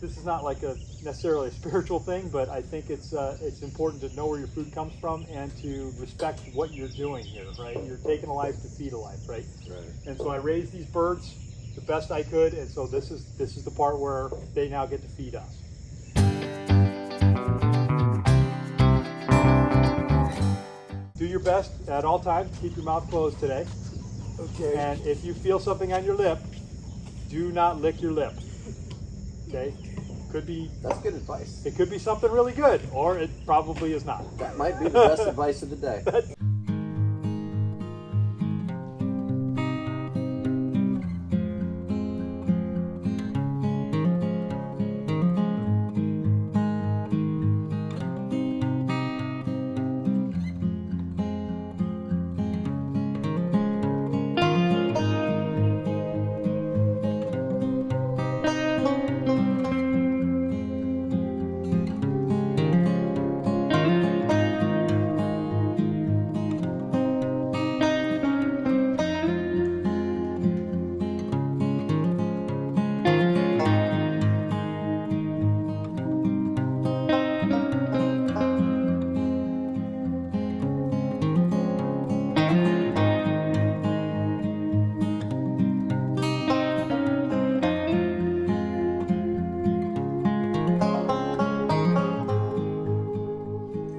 This is not like a necessarily a spiritual thing, but I think it's important to know where your food comes from and to respect what you're doing here, right? You're taking a life to feed a life, right? Right. And so I raised these birds the best I could, and so this is the part where they now get to feed us. Do your best at all times. Keep your mouth closed today. Okay. And if you feel something on your lip, do not lick your lip. Okay. Could be. That's good advice. It could be something really good, or it probably is not. That might be the best advice of the day.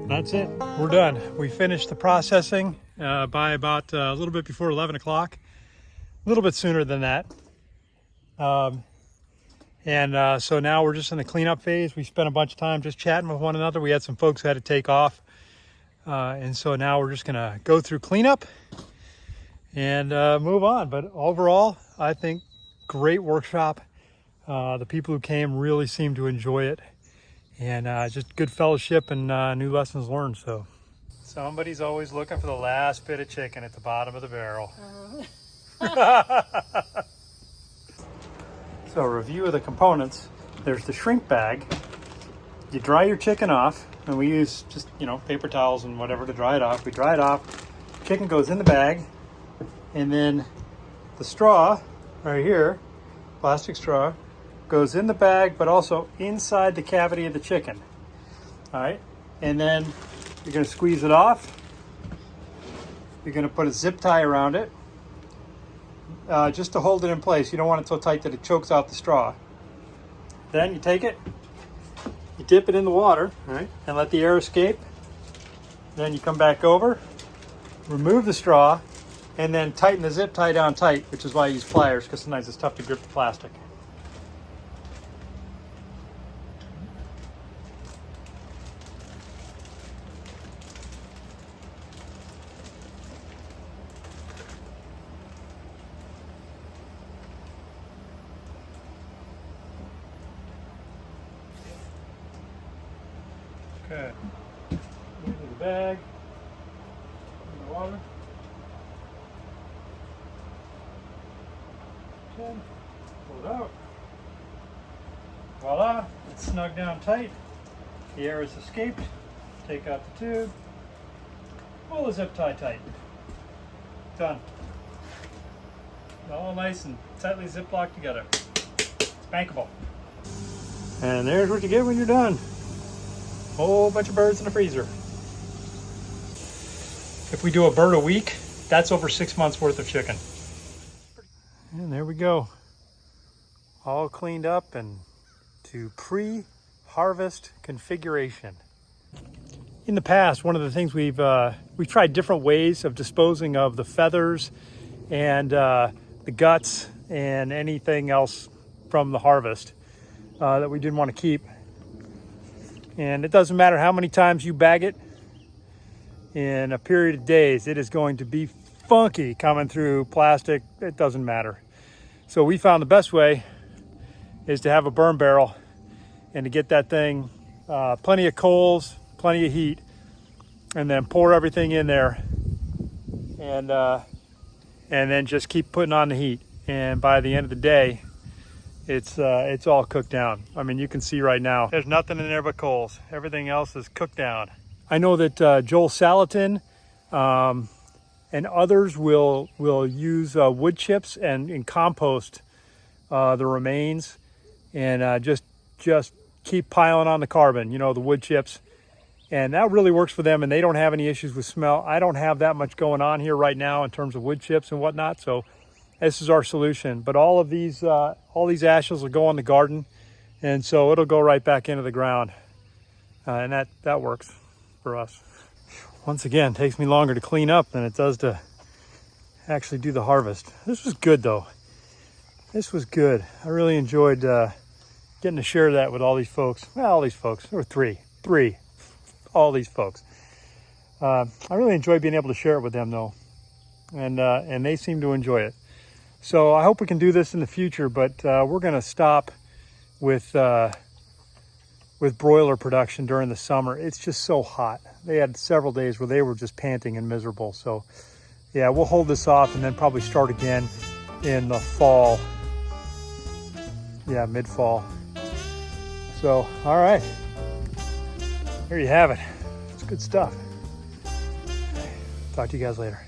That's it. We're done. We finished the processing by about a little bit before 11 o'clock. A little bit sooner than that. So now we're just in the cleanup phase. We spent a bunch of time just chatting with one another. We had some folks who had to take off. And so now we're just going to go through cleanup and move on. But overall, I think great workshop. The people who came really seemed to enjoy it. And just good fellowship and new lessons learned. So somebody's always looking for the last bit of chicken at the bottom of the barrel. So review of the components. There's the shrink bag. You dry your chicken off, and we use just, paper towels and whatever to dry it off. We dry it off. Chicken goes in the bag, and then the straw right here, plastic straw, goes in the bag, but also inside the cavity of the chicken. All right, and then you're gonna squeeze it off. You're gonna put a zip tie around it, just to hold it in place. You don't want it so tight that it chokes out the straw. Then you take it, you dip it in the water, all right, and let the air escape. Then you come back over, remove the straw, and then tighten the zip tie down tight, which is why I use pliers, because sometimes it's tough to grip the plastic. Okay, into the bag, in the water, pull it out, voila, it's snug down tight, the air has escaped, take out the tube, pull the zip tie tight, done. All nice and tightly zip-locked together, it's bankable. And there's what you get when you're done. Whole bunch of birds in the freezer. If we do a bird a week, that's over 6 months worth of chicken. And there we go. All cleaned up and to pre-harvest configuration. In the past, one of the things we've tried different ways of disposing of the feathers and the guts and anything else from the harvest that we didn't want to keep. And it doesn't matter how many times you bag it, in a period of days, it is going to be funky coming through plastic. It doesn't matter. So we found the best way is to have a burn barrel and to get that thing plenty of coals, plenty of heat, and then pour everything in there and then just keep putting on the heat. And by the end of the day, it's all cooked down. I mean, you can see right now, there's nothing in there but coals. Everything else is cooked down. I know that Joel Salatin and others will use wood chips and compost the remains and just just keep piling on the carbon, you know, the wood chips. And that really works for them, and they don't have any issues with smell. I don't have that much going on here right now in terms of wood chips and whatnot, so this is our solution. But all these ashes will go in the garden, and so it'll go right back into the ground. And that works for us. Once again, it takes me longer to clean up than it does to actually do the harvest. This was good though. This was good. I really enjoyed getting to share that with all these folks. Well, all these folks. There were three. All these folks. I really enjoyed being able to share it with them though. And they seem to enjoy it. So I hope we can do this in the future, but we're gonna stop with broiler production during the summer. It's just so hot. They had several days where they were just panting and miserable. So yeah, we'll hold this off and then probably start again in the fall. Yeah, mid-fall. So, all right. There you have it. It's good stuff. Talk to you guys later.